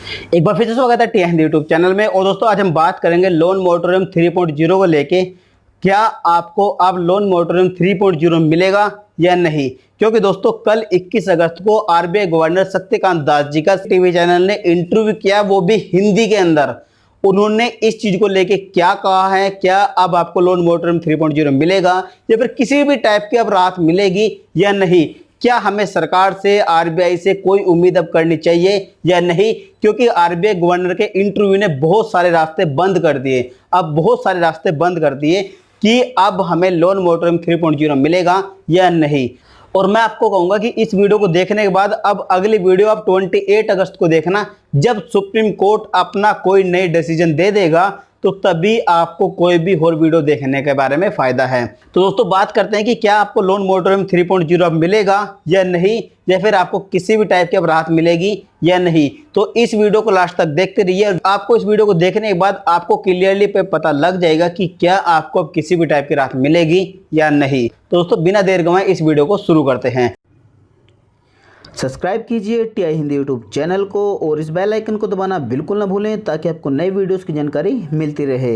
एक बार फिर से स्वागत है टी हिंदी यूट्यूब चैनल में। और दोस्तों आज हम बात करेंगे लोन मोरेटोरियम 3.0 को लेके। क्या आपको अब लोन मोरेटोरियम 3.0 मिलेगा या नहीं? क्योंकि दोस्तों कल 21 अगस्त को आरबीआई गवर्नर शक्तिकांत दास जी का टीवी चैनल ने इंटरव्यू किया, वो भी हिंदी के अंदर। उन्होंने इस चीज को लेके क्या कहा है, क्या अब आपको लोन मोरेटोरियम 3.0 मिलेगा या फिर किसी भी टाइप की अब राहत मिलेगी या नहीं? क्या हमें सरकार से, आरबीआई से कोई उम्मीद अब करनी चाहिए या नहीं? क्योंकि आरबीआई गवर्नर के इंटरव्यू ने बहुत सारे रास्ते बंद कर दिए। अब बहुत सारे रास्ते बंद कर दिए कि अब हमें लोन मोरेटोरियम 3.0 मिलेगा या नहीं। और मैं आपको कहूंगा कि इस वीडियो को देखने के बाद अब अगली वीडियो आप 28 अगस्त को देखना, जब सुप्रीम कोर्ट अपना कोई नई डिसीजन दे देगा तो तभी आपको कोई भी और वीडियो देखने के बारे में फायदा है। तो दोस्तों बात करते हैं कि क्या आपको लोन मोरेटोरियम 3.0 अब मिलेगा या नहीं, या फिर आपको किसी भी टाइप की अब राहत मिलेगी या नहीं। तो इस वीडियो को लास्ट तक देखते रहिए। आपको इस वीडियो को देखने के बाद आपको क्लियरली पे पता लग जाएगा कि क्या आपको अब किसी भी टाइप की राहत मिलेगी या नहीं। तो दोस्तों बिना देर गंवाए इस वीडियो को शुरू करते हैं। सब्सक्राइब कीजिए टीआई हिंदी यूट्यूब चैनल को और इस बेल आइकन को दबाना बिल्कुल ना भूलें ताकि आपको नई वीडियोस की जानकारी मिलती रहे।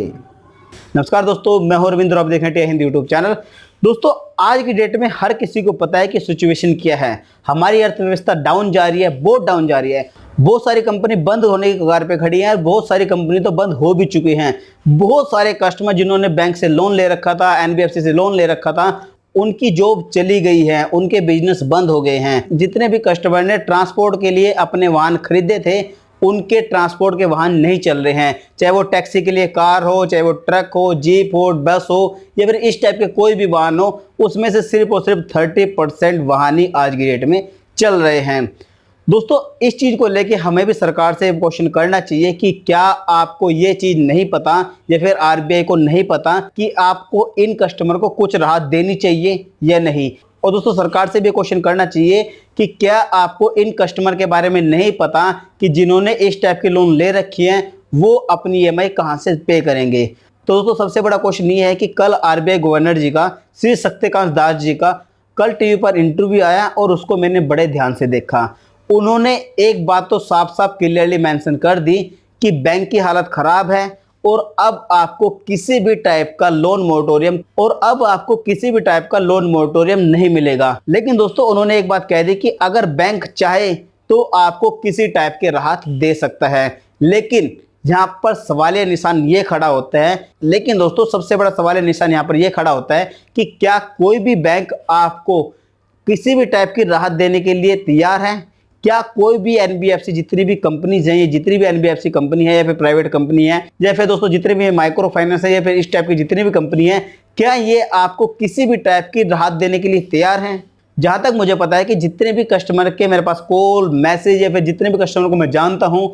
नमस्कार दोस्तों, मैं हूं रविंद्र, आप देख रहे हैं टीआई हिंदी यूट्यूब चैनल। दोस्तों आज की डेट में हर किसी को पता है कि सिचुएशन क्या है। हमारी अर्थव्यवस्था डाउन जा रही है, बहुत डाउन जा रही है। बहुत सारी कंपनी बंद होने की कगार पे खड़ी है और बहुत सारी कंपनी तो बंद हो भी चुकी हैं। बहुत सारे कस्टमर जिन्होंने बैंक से लोन ले रखा था, एनबीएफसी से लोन ले रखा था, उनकी जॉब चली गई है, उनके बिजनेस बंद हो गए हैं। जितने भी कस्टमर ने ट्रांसपोर्ट के लिए अपने वाहन खरीदे थे, उनके ट्रांसपोर्ट के वाहन नहीं चल रहे हैं। चाहे वो टैक्सी के लिए कार हो, चाहे वो ट्रक हो, जीप हो, बस हो या फिर इस टाइप के कोई भी वाहन हो, उसमें से सिर्फ और सिर्फ 30% वाहन ही आज की डेट में चल रहे हैं। दोस्तों इस चीज को लेके हमें भी सरकार से क्वेश्चन करना चाहिए कि क्या आपको ये चीज नहीं पता या फिर आरबीआई को नहीं पता कि आपको इन कस्टमर को कुछ राहत देनी चाहिए या नहीं। और दोस्तों सरकार से भी क्वेश्चन करना चाहिए कि क्या आपको इन कस्टमर के बारे में नहीं पता कि जिन्होंने इस टाइप के लोन ले रखी है वो अपनी ईएमआई कहां से पे करेंगे। तो दोस्तों सबसे बड़ा क्वेश्चन ये है कि कल आरबीआई गवर्नर जी का, श्री शक्तिकांत दास जी का कल टीवी पर इंटरव्यू आया और उसको मैंने बड़े ध्यान से देखा। उन्होंने एक बात तो साफ साफ क्लियरली मेंशन कर दी कि बैंक की हालत खराब है और अब आपको किसी भी टाइप का लोन मोरेटोरियम नहीं मिलेगा। लेकिन दोस्तों उन्होंने एक बात कह दी कि अगर बैंक चाहे तो आपको किसी टाइप की राहत दे सकता है। लेकिन यहाँ पर सवालिया निशान ये खड़ा होता है, लेकिन दोस्तों सबसे बड़ा सवालिया निशान यहाँ पर यह खड़ा होता है कि क्या कोई भी बैंक आपको किसी भी टाइप की राहत देने के लिए तैयार है? क्या कोई भी एनबीएफसी, जितनी भी कंपनीज हैं, ये जितनी भी एनबीएफसी कंपनी है या फिर प्राइवेट कंपनी है या फिर दोस्तों जितने भी माइक्रो फाइनेंस है या फिर इस टाइप की जितनी भी कंपनी है, क्या ये आपको किसी भी टाइप की राहत देने के लिए तैयार हैं? जहां तक मुझे पता है कि जितने भी कस्टमर के मेरे पास कॉल, मैसेज या फिर जितने भी कस्टमर को मैं जानता हूं,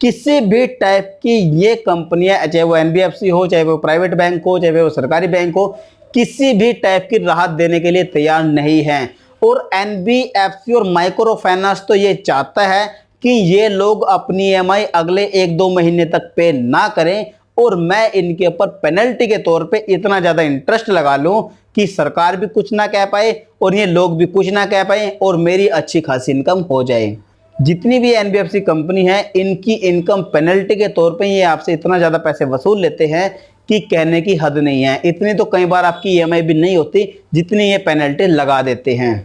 किसी भी टाइप की ये कंपनियां, चाहे वो एनबीएफसी हो, चाहे वो प्राइवेट बैंक हो, चाहे वो सरकारी बैंक हो, किसी भी टाइप की राहत देने के लिए तैयार नहीं है। और एनबीएफसी और माइक्रो फाइनेंस तो ये चाहता है कि ये लोग अपनी ईएमआई अगले 1-2 महीने तक पे ना करें और मैं इनके ऊपर पेनल्टी के तौर पे इतना ज्यादा इंटरेस्ट लगा लूं कि सरकार भी कुछ ना कह पाए और ये लोग भी कुछ ना कह पाए और मेरी अच्छी खासी इनकम हो जाए। जितनी भी एनबीएफसी कंपनी है, इनकी इनकम पेनल्टी के तौर पे ये आपसे इतना ज्यादा पैसे वसूल लेते हैं कि कहने की हद नहीं है। इतनी तो कई बार आपकी ईएमआई भी नहीं होती जितनी ये पेनल्टी लगा देते हैं।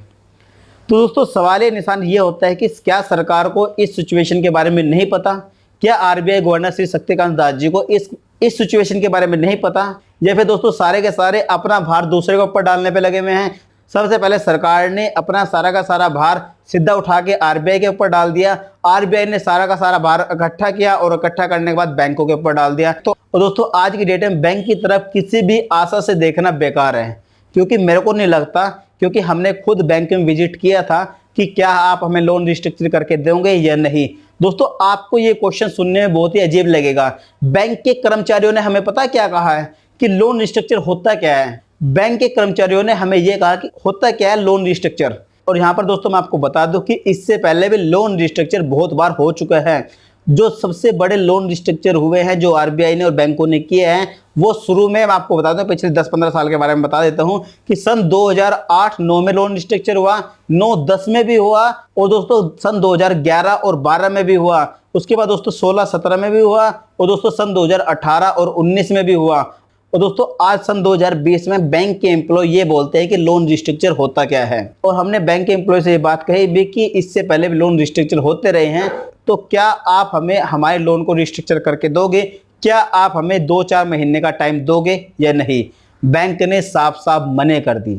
तो दोस्तों सवाल ये निशान ये होता है कि क्या सरकार को इस सिचुएशन के बारे में नहीं पता? क्या आरबीआई गवर्नर श्री शक्तिकांत दास जी को इस सिचुएशन के बारे में नहीं पता? या फिर दोस्तों सारे के सारे अपना भार दूसरे के ऊपर डालने पे लगे हुए हैं? सबसे पहले सरकार ने अपना सारा का सारा भार सीधा उठा के आरबीआई के ऊपर डाल दिया। आरबीआई ने सारा का सारा भार इकट्ठा किया और इकट्ठा करने के बाद बैंकों के ऊपर डाल दिया। तो दोस्तों आज की डेट में बैंक की तरफ किसी भी आशा से देखना बेकार है, क्योंकि मेरे को नहीं लगता, क्योंकि हमने खुद बैंक में विजिट किया था कि क्या आप हमें लोन रिस्ट्रक्चर करके देंगे या नहीं। दोस्तों आपको ये क्वेश्चन सुनने में बहुत ही अजीब लगेगा। बैंक के कर्मचारियों ने हमें पता क्या कहा है कि लोन रिस्ट्रक्चर होता क्या है। बैंक के कर्मचारियों ने हमें यह कहा कि होता क्या है लोन रिस्ट्रक्चर। और यहाँ पर दोस्तों मैं आपको बता दूं कि इससे पहले भी लोन रिस्ट्रक्चर बहुत बार हो चुका है। जो सबसे बड़े लोन रिस्ट्रक्चर हुए हैं जो आरबीआई ने और बैंकों ने किए हैं, वो शुरू में मैं आपको बता दूं, पिछले 10-15 साल के बारे में बता देता हूं कि सन 2008-9 में लोन रिस्ट्रक्चर हुआ, 9-10 में भी हुआ, और दोस्तों सन 2011 और 12 में भी हुआ। उसके बाद दोस्तों 16-17 में भी हुआ, और दोस्तों सन 2018 और 19 में भी हुआ। और दोस्तों आज सन 2020 में बैंक के एम्प्लॉय ये बोलते हैं कि लोन रिस्ट्रक्चर होता क्या है। और हमने बैंक के एम्प्लॉय से ये बात कही भी कि इससे पहले भी लोन रिस्ट्रक्चर होते रहे हैं, तो क्या आप हमें हमारे लोन को रिस्ट्रक्चर करके दोगे? क्या आप हमें 2-4 महीने का टाइम दोगे या नहीं? बैंक ने साफ साफ मने कर दी,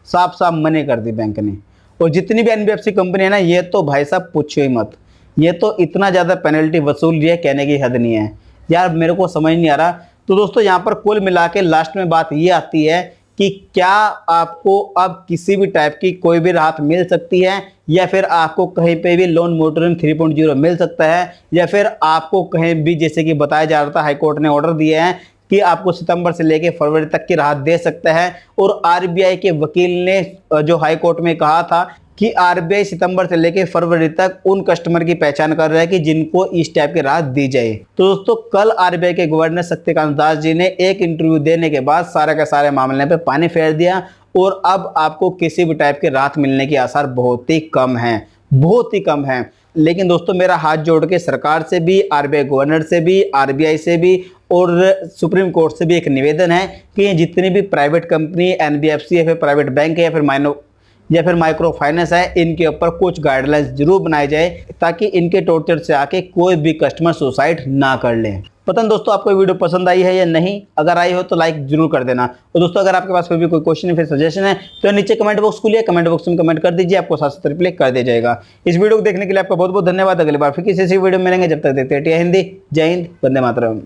साफ साफ मने कर दी बैंक ने। और जितनी भी एनबीएफसी कंपनी है ना, ये तो भाई साहब पूछो ही मत, ये तो इतना ज़्यादा पेनल्टी वसूल रही है, कहने की हद नहीं है यार, मेरे को समझ नहीं आ रहा। तो दोस्तों यहाँ पर कुल मिला के लास्ट में बात ये आती है कि क्या आपको अब किसी भी टाइप की कोई भी राहत मिल सकती है, या फिर आपको कहीं पे भी लोन मोटरिंग 3.0 मिल सकता है, या फिर आपको कहीं भी, जैसे कि बताया जा रहा था, हाईकोर्ट ने ऑर्डर दिए हैं कि आपको सितंबर से लेकर फरवरी तक की राहत दे सकता है। और आरबीआई के वकील ने जो हाईकोर्ट में कहा था कि आरबीआई सितंबर से लेकर फरवरी तक उन कस्टमर की पहचान कर रहा है कि जिनको इस टाइप की राहत दी जाए। तो दोस्तों कल आरबीआई के गवर्नर शक्तिकांत दास जी ने एक इंटरव्यू देने के बाद सारे के सारे मामले पे पानी फेर दिया, और अब आपको किसी भी टाइप की राहत मिलने के आसार बहुत ही कम हैं, बहुत ही कम हैं। लेकिन दोस्तों मेरा हाथ जोड़ के सरकार से भी, आरबीआई गवर्नर से भी, आरबीआई से भी और सुप्रीम कोर्ट से भी एक निवेदन है कि जितनी भी प्राइवेट कंपनी, एनबीएफसी या फिर प्राइवेट बैंक या फिर माइक्रो फाइनेंस है, इनके ऊपर कुछ गाइडलाइंस जरूर बनाई जाए, ताकि इनके टॉर्चर से आके कोई भी कस्टमर सुसाइड ना कर ले। पता नहीं दोस्तों आपको वीडियो पसंद आई है या नहीं, अगर आई हो तो लाइक जरूर कर देना। और दोस्तों अगर आपके पास कोई भी कोई क्वेश्चन या फिर सजेशन है तो नीचे कमेंट बॉक्स खुलिए, कमेंट बॉक्स में कमेंट कर दीजिए, आपको साथ साथ रिप्लाई कर दिया जाएगा। इस वीडियो को देखने के लिए आपका बहुत बहुत धन्यवाद। अगली बार फिर किसी वीडियो में मिलेंगे, जब तक देखते रहिए हिंदी। जय हिंद, वंदे मातरम।